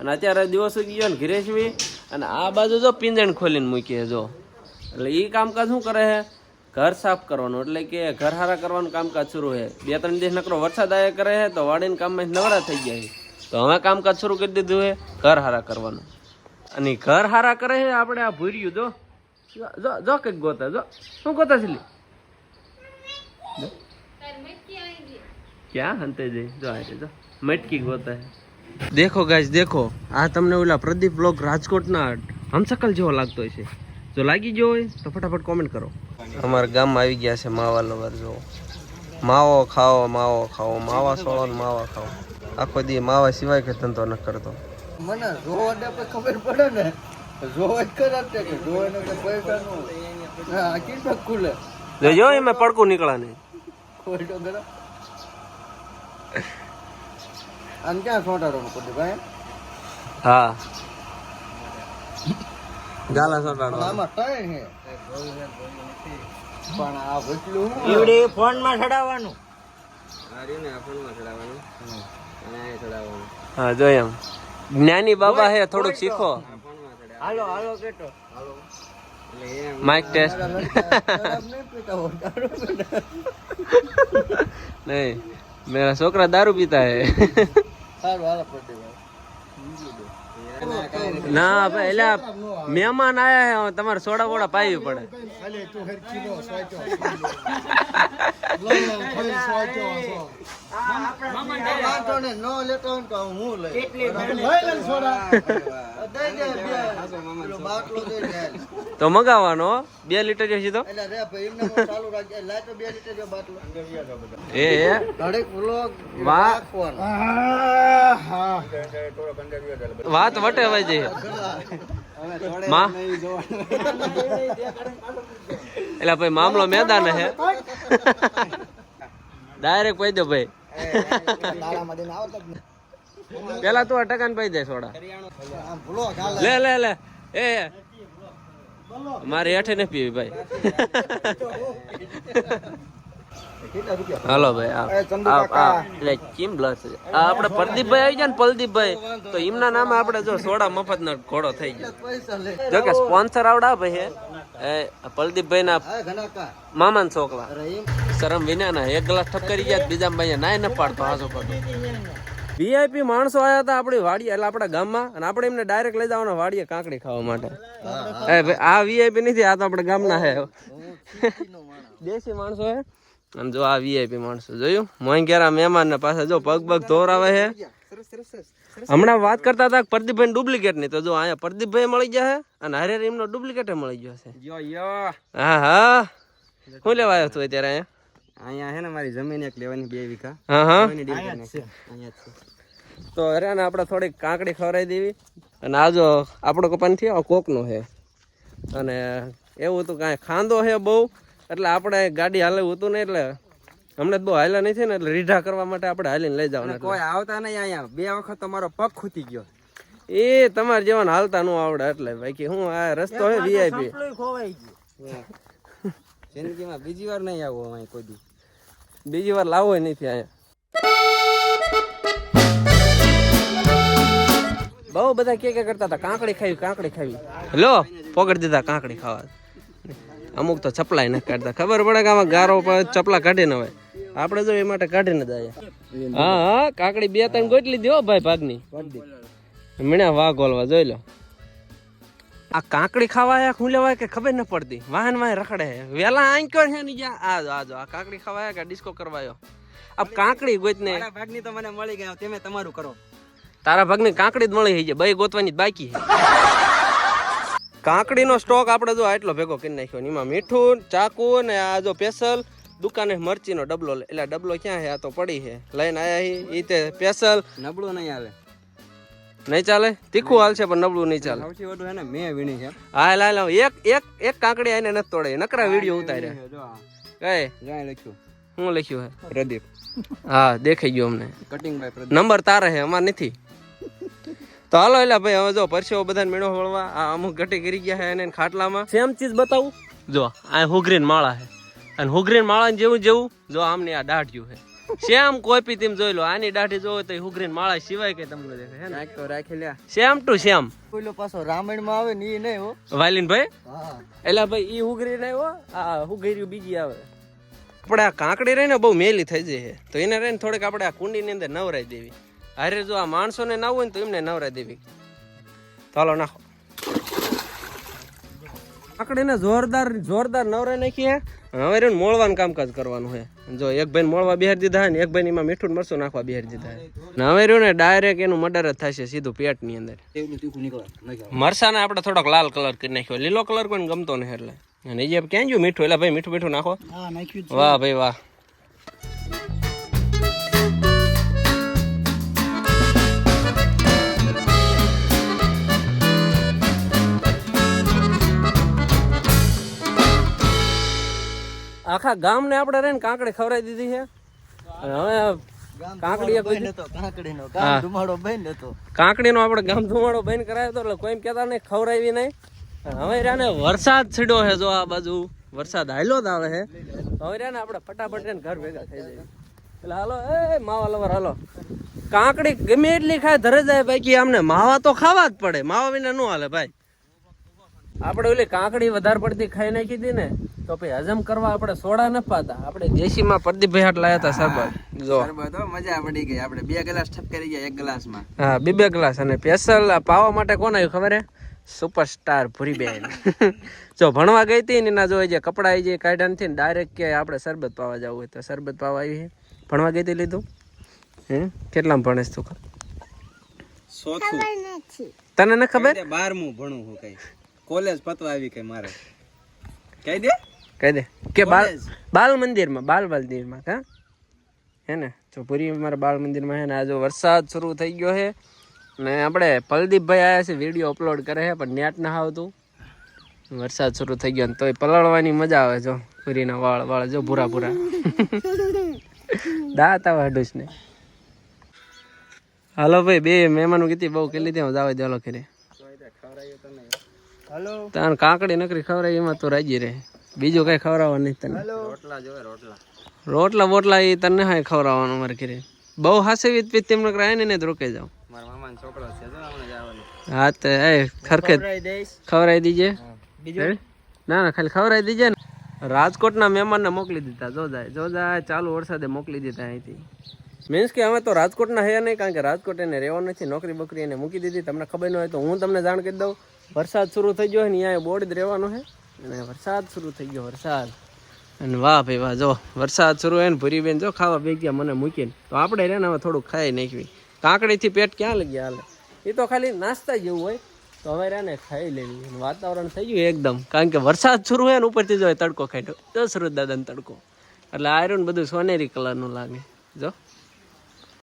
અને અત્યારે દિવસ ઉગી ગયો ને ઘરે છીએ અને આ બાજુ જો પિંજણ ખોલીને મૂકીએ જો એટલે એ કામકાજ શું કરે છે ઘર સાફ કરવાનું એટલે કે ઘર હારા કરવાનું કામકાજ શરૂ છે 2-3 દિવસ નકરો વરસાદ આયા કરે છે તો વાડીને કામમાં નવરા થઈ ગયા છે તો હવે કામકાજ શરૂ કરી દીધું છે ઘર હારા કરવાનું અને ઘર હારા કરે છે આપણે આ ભૂર્યું જો જો જો કંઈક ગોતા જો શું ગોતા છે क्या हंते जी जो आए जो मटकी गोता है देखो गाइस देखो आ તમને ઓલા પ્રદીપ વ્લોગ રાજકોટ ના હમસકલ જેવો લાગતો છે જો લાગી ગયો હોય તો ફટાફટ કોમેન્ટ કરો અમારા ગામમાં આવી ગયા છે માવા લવર જો માવો ખાઓ માવા સોળો ને માવા ખાઓ આખો દી માવા સિવાય કે ધંધો ન કરતો મને જોવાને પર ખબર પડે ને જોવા જ કરાતે કે જોવાને કે પૈસા નો હા કેટલા ખુલે જો એમાં પડકું નીકળા નહીં કોઈ તો ગરા આમ ક્યાં સોટાડવાનું પડે ભાઈ હા ગાલા સોટાડો આમાં ટાઈમ હે પણ આ ભટલું ઈવડે ફોન માં ચડાવવાનું આર્યું ને આ ફોન માં ચડાવવાનું અને આ ચડાવવાનું હા જો એમ જ્ઞાની બાબા હે થોડુંક શીખો હાલો હાલો કેતો હાલો माइक टेस्ट नहीं मेरा छोकरा दारू पीता है ना पहले मेहमान आया है તમારે સોડા બોડા પાવી પડે તો મગાવવાનો 2 લીટર જેસી તો એ વાત વટે હોય છે માં એટલે ભાઈ મામલો મેદાન હે ડાયરેક્ટ કહી દો ભાઈ પેલા તું અટકાન પાઈ દે સોડા લે લે લે એ મારે હેઠે ને પીવી ભાઈ હાલો ભાઈ એટલે ચીમ બ્લસ આપણે પ્રદીપભાઈ આવી જાય ને પ્રદીપભાઈ તો એમના નામે આપણે જો સોડા મફત નો ઘોડો થઈ ગયો જો કે સ્પોન્સર આવડા ભાઈ હે પ્રદીપભાઈ ના મામા ના છોકરા શરમ વિના ના 1 ગ્લાસ ઠપકરી ગયા બીજા ભાઈ નાય ન પાડતો હાસો પાડતો વીઆઈપી માણસો આયા હતા આપણી વાડીએ એટલે આપણા ગામમાં અને આપણે એમને ડાયરેક્ટ લઈ જવાના વાડીએ કાંકડી ખાવા માટે આ વીઆઈપી નથી આ તો આપણે ગામના હે દેશી માણસો હે અને જો આ વીઆઈપી માણસો જોયું મોંઘેરા મહેમાન ને પાસે જો પગ ધોરાવે છે હમણાં વાત કરતા હતા પ્રદીપભાઈ ડુપ્લિકેટ ની તો જો અહીંયા પ્રદીપભાઈ મળી ગયા છે અને હરે એમનો ડુપ્લિકેટ મળી ગયો છે હા હા શું લેવા આવ્યો તું અત્યારે અહીંયા અહીંયા હે ને મારી જમીન એક લેવાની 2 વીઘા હા હા અહીંયા તો અરે ને આપણે થોડીક કાંકડી ખવડાવી દેવી અને આ જો આપણો કપાન થયો કોકનો છે અને એવું તો કાંઈ ખાંદો છે બહુ એટલે આપણે ગાડી હાલવું હતું ને એટલે હમણાં બહુ હાલ્યા નથી ને એટલે રીઢા કરવા માટે આપણે હાલીને લઈ જવાના કોઈ આવતા નહીં અહીંયા 2 વખત તમારો પગ ખૂટી ગયો એ તમારે જેવાને હાલતા નું આવડે એટલે ભાઈ કે હું આ રસ્તો હે વીઆઈપી ખોવાઈ ગયો જિંદગીમાં બીજી વાર નહીં આવો અહીં કોઈ દી બીજી વાર લાવો નથી અહીંયા બહુ બધા કે કરતા હતા કાંકડી ખાવી લો પોગડી દીધા કાંકડી ખાવા અમુક તો ચપલાય ન કાઢતા ખબર પડે કે આમાં ગારો ચપલા કાઢી ન હોય આપણે જો એ માટે કાઢીને જાય હા હા કાંકડી 2-3 ગોટલી દો ભાઈ ભાગની મીણા વાઘ ઓલવા જોઈ લો આ કાંકડી ખાવા શું લેવાય કે ખબર ન પડતી વાહન રખડે હે વેલા આંક્યો છે ને આજો આ કાંકડી ખાવાય કે ડિસ્કો કરવાયો આ કાંકડી ગોતને ભાગની તો મને મળી ગયા તમે તમારું કરો તારા ભાગની કાંકડી જ મળી છે બે ગોતવાની બાકી છે કાંકડીનો સ્ટોક આપણે જો આટલો ભેગો કરી નાખ્યો એમાં મીઠું ચાકુ ને આ જો સ્પેશલ દુકાને મરચીનો ડબલો એટલે ડબલો ક્યાં છે આ તો પડી છે લઈને આયા ઈ તે સ્પેશલ નબળું નહીં આવે નહીં ચાલે તીખું હાલશે પણ નબળું નહીં ચાલે સૌથી વધુ હે ને મેં વીણી છે હા લાલ એક કાંકડી આઈને નથી તોડે નકરા વિડીયો ઉતાર્યા કઈ જ્યાં લખ્યું શું લખ્યું હે પ્રદીપ હા દેખાઈ ગયો અમને કટિંગ બાય પ્રદીપ નંબર તારે હે અમાર નથી તો હાલો એટલે ભાઈ હવે જો પરસેવો બધાને મીણો વળવા આ અમુક ઘટી કરી ગયા છે એને ખાટલામાં સેમ ચીજ બતાવું જો આ હુગરીન માળા છે અને હુગરીન માળા જેવું જો આમની આ દાઢિયું છે શ્યામ કોપી તેમ જોઈ લો આની દાઢી જોવો તો હુગરીન માળા સિવાય કે તમને દેખે હે ને નાખ તો રાખી લ્યા. શ્યામ ટુ શ્યામ પેલો પાછો રામાયણ માં આવે ને ઈ નહીં હો. વાલીન ભાઈ હા એલા ભાઈ ઈ હુગરી નહીં હો આ હુગરીયું બીજી આવે આપણે આ કાંકડી રહીને બહુ મેલી થઈ જાય તો એને રહીને થોડીક આપણે આ કુંડીની અંદર નવરાઈ દેવી અરે જો આ માણસોને ના હોય ને તો એમને નવરાઈ દેવી ચાલો નાખો કાંકડીને જોરદાર જોરદાર નવરાઈ નાખીએ હવે રહ્યું મોળવાનું કામકાજ કરવાનું છે જો એક ભાઈ મોળવા બિહારી દીધા ને એક ભાઈ એમાં મીઠું મરચું નાખવા બિહારી દીધા ને હવે રહ્યું ને ડાયરેક્ટ એનું મર્ડર જ થશે સીધું પેટની અંદર મરસાને આપણે થોડોક લાલ કલર કરી નાખ્યો લીલો કલર કોઈને ગમતો નહીં એટલે અને જે ક્યાં ગયું મીઠું એટલે ભાઈ મીઠું મીઠું નાખો વાહ ભાઈ વાહ આખા ગામને આપણે રહીને કાંકડી ખવડાવી દીધી છે અને હવે કાંકડી એક કાંકડીનો ગામ ધુમાડો બંધ હતો. કાંકડીનો આપણે ગામ ધુમાડો બંધ કરાયો તો એટલે કોઈ કહેતા નહીં ખવડાવી નહીં હવે રાને વરસાદ છડ્યો છે જો આ બાજુ વરસાદ હાલ્યો જ આવે છે હવે રાને આપણે ફટાફટ રહીને ઘર ભેગા થઈ જાય એટલે હાલો એ માવા લવર હાલો કાંકડી ગમે એટલી ખાય ધરે જાય બાકી આમને માવા તો ખાવા જ પડે માવા વિના ન હાલે ભાઈ આપણે ઓલી કાંકડી વધારે પડતી ખાઈ નાખી હતી ને તો પછી હજમ કરવા આપણે સોડા ન પાતા આપણે દેશીમાં પ્રદીપભાઈ હાટ લાયા હતા સરબત જો શરબત હો, મજા પડી ગઈ. આપણે 2 ગ્લાસ ઠપકારી ગયા 1 ગ્લાસમાં. હા 2 ગ્લાસ અને સ્પેશિયલ પાવા માટે કોણ આવ્યું ખબર હે સુપરસ્ટાર ભૂરીબેન જો ભણવા ગઈ હતી ને એના જો જે કપડા જે કાઢ્યા નથી ને ડાયરેક્ટ કે આપણે શરબત પાવા જવું હોય તો શરબત પાવા આવી છે ભણવા ગઈ હતી લીધું હે કેટલામાં ભણેશ તું તને ન ખબર 12મું ભણું હું કઈ કોલેજ પતવા આવી કઈ મારે કહી દે કે બાલ મંદિરમાં કા હે ને જો પૂરી મારા બાલ મંદિરમાં હે ને આ જો વરસાદ શરૂ થઈ ગયો છે ને આપણે પલદીપભાઈ આવ્યા છે વિડીયો અપલોડ કરે છે પણ નેટ ના આવતું વરસાદ શરૂ થઈ ગયો ને તોય પલાળવાની મજા આવે જો પૂરીના વાળ જો ભૂરા દાંત આવે હડુસ ને હાલો ભાઈ બે મહેમાનો કીધી બહુ કે લીધી હું જાવ દે ઘરે હાલો તાર કાંકડી નકરી ખવડાવી એમાં તો રાજી રહે બીજું કઈ ખવડાવવા નહીં તને રોટલા જોવે રોટલા બોટલા એ તને હા ખવડાવવાનું મારે ઘરે બહુ હાસેવી પીત તેમને કરાય ને જ રોકાઈ જાવ મારા મામાનો છોકરો છે જો હમણાં જવાનું હા તો એ ખરખે ખવડાવી દીજે ના ખાલી ખવડાવી દીજે ને રાજકોટના મહેમાનને મોકલી દીધા જો જાય ચાલુ વરસાદે મોકલી દીધા અહીંથી મીન્સ કે અમે તો રાજકોટના હે નહીં કારણ કે રાજકોટ એને રહેવાનું નથી નોકરી બોકરી એને મૂકી દીધી તમને ખબર ન હોય તો હું તમને જાણ કરી દઉં વરસાદ શરૂ થઈ ગયો ને અહીંયા બોર્ડ જ રહેવાનું છે અને વરસાદ શરૂ થઈ ગયો વરસાદ અને વાહ ભાઈ વાહ જો વરસાદ શરૂ હોય ને ભૂરીબેન જો ખાવા બે ગયા મને મૂકીને તો આપણે રે ને હવે થોડુંક ખાઈ નાખવી કાંકડીથી પેટ ક્યાં લગી હાલે એ તો ખાલી નાસ્તા જેવું હોય તો હવે રે ને ખાઈ લેવી વાતાવરણ થઈ ગયું એકદમ કારણ કે વરસાદ શરૂ હોય ને ઉપરથી જો તડકો ખાઈ તો સરસ દાદાનો તડકો એટલે આયરન બધું સોનેરી કલરનું લાગે જો